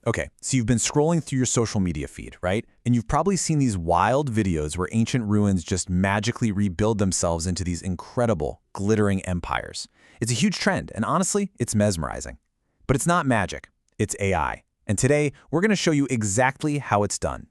Okay, so you've been scrolling through your social media feed, right? And you've probably seen these wild videos where ancient ruins just magically rebuild themselves into these incredible, glittering empires. It's a huge trend, and honestly, it's mesmerizing. But it's not magic, it's AI. And today, we're going to show you exactly how it's done.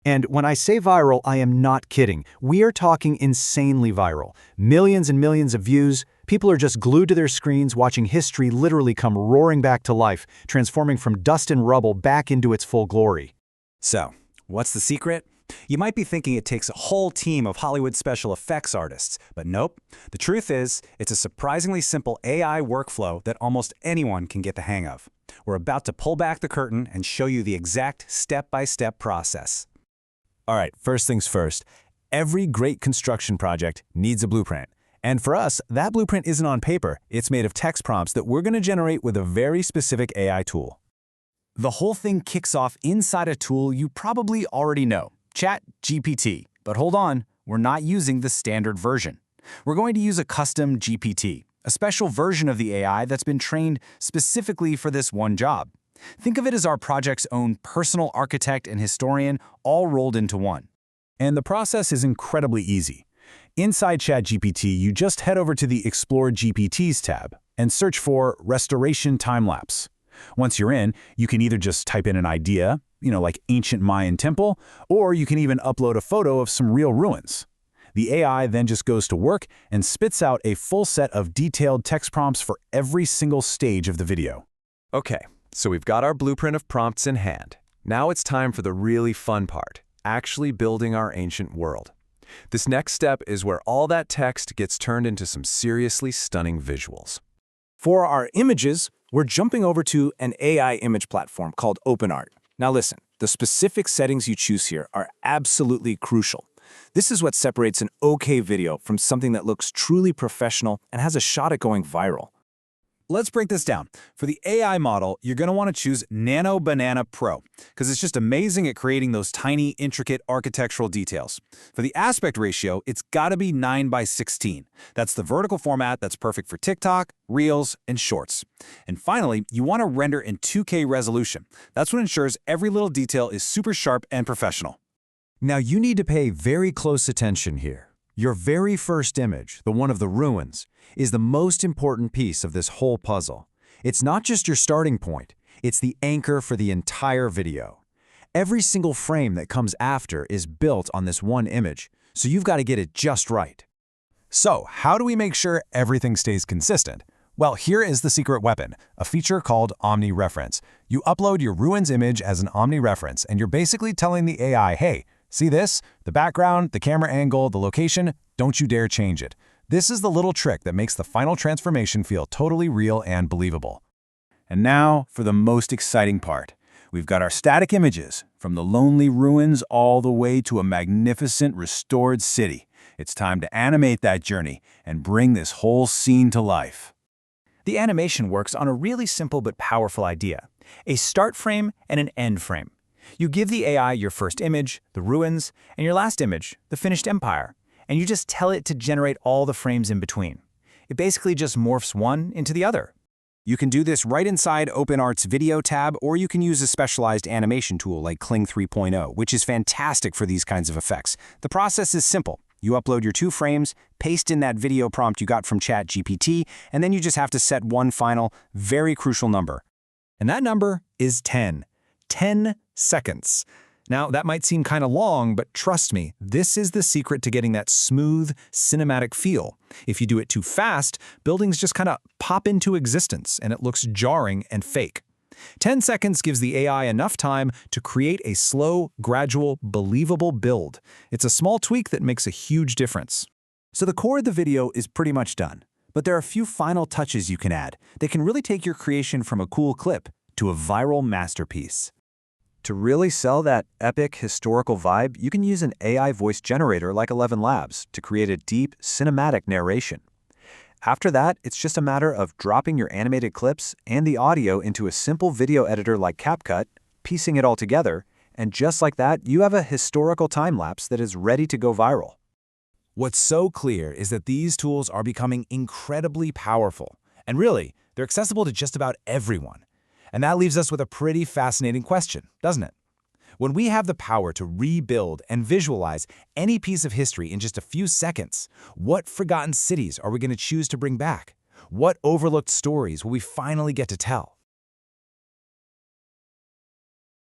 And when I say viral, I am not kidding. We are talking insanely viral. Millions and millions of views. People are just glued to their screens watching history literally come roaring back to life, transforming from dust and rubble back into its full glory. So, what's the secret? You might be thinking it takes a whole team of Hollywood special effects artists, but nope. The truth is, it's a surprisingly simple AI workflow that almost anyone can get the hang of. We're about to pull back the curtain and show you the exact step-by-step process. All right, first things first. Every great construction project needs a blueprint. And for us, that blueprint isn't on paper. It's made of text prompts that we're going to generate with a very specific AI tool. The whole thing kicks off inside a tool you probably already know, ChatGPT. But hold on, we're not using the standard version. We're going to use a custom GPT, a special version of the AI that's been trained specifically for this one job. Think of it as our project's own personal architect and historian all rolled into one. And the process is incredibly easy. Inside ChatGPT, you just head over to the Explore GPTs tab and search for Restoration Time-Lapse. Once you're in, you can either just type in an idea, like ancient Mayan temple, or you can even upload a photo of some real ruins. The AI then just goes to work and spits out a full set of detailed text prompts for every single stage of the video. Okay, so we've got our blueprint of prompts in hand. Now it's time for the really fun part, actually building our ancient world. This next step is where all that text gets turned into some seriously stunning visuals. For our images, we're jumping over to an AI image platform called OpenArt. Now listen, the specific settings you choose here are absolutely crucial. This is what separates an okay video from something that looks truly professional and has a shot at going viral. Let's break this down. For the AI model, you're going to want to choose Nano Banana Pro, because it's just amazing at creating those tiny, intricate architectural details. For the aspect ratio, it's got to be 9:16. That's the vertical format that's perfect for TikTok, Reels, and Shorts. And finally, you want to render in 2K resolution. That's what ensures every little detail is super sharp and professional. Now you need to pay very close attention here. Your very first image, the one of the ruins, is the most important piece of this whole puzzle. It's not just your starting point, it's the anchor for the entire video. Every single frame that comes after is built on this one image, so you've got to get it just right. So, how do we make sure everything stays consistent? Well, here is the secret weapon, a feature called omni-reference. You upload your ruins image as an omni-reference, and you're basically telling the AI, hey, see this? The background, the camera angle, the location, don't you dare change it. This is the little trick that makes the final transformation feel totally real and believable. And now for the most exciting part. We've got our static images, from the lonely ruins all the way to a magnificent restored city. It's time to animate that journey and bring this whole scene to life. The animation works on a really simple but powerful idea, a start frame and an end frame. You give the AI your first image, the ruins, and your last image, the finished empire, and you just tell it to generate all the frames in between. It basically just morphs one into the other. You can do this right inside OpenArt's Video tab, or you can use a specialized animation tool like Kling 3.0, which is fantastic for these kinds of effects. The process is simple. You upload your 2 frames, paste in that video prompt you got from ChatGPT, and then you just have to set one final, very crucial number. And that number is 10. 10 seconds. Now, that might seem kind of long, but trust me, this is the secret to getting that smooth, cinematic feel. If you do it too fast, buildings just kind of pop into existence, and it looks jarring and fake. 10 seconds gives the AI enough time to create a slow, gradual, believable build. It's a small tweak that makes a huge difference. So the core of the video is pretty much done, but there are a few final touches you can add that can really take your creation from a cool clip to a viral masterpiece. To really sell that epic historical vibe, you can use an AI voice generator like 11 Labs to create a deep, cinematic narration. After that, it's just a matter of dropping your animated clips and the audio into a simple video editor like CapCut, piecing it all together, and just like that, you have a historical time-lapse that is ready to go viral. What's so clear is that these tools are becoming incredibly powerful. And really, they're accessible to just about everyone. And that leaves us with a pretty fascinating question, doesn't it? When we have the power to rebuild and visualize any piece of history in just a few seconds, what forgotten cities are we going to choose to bring back? What overlooked stories will we finally get to tell?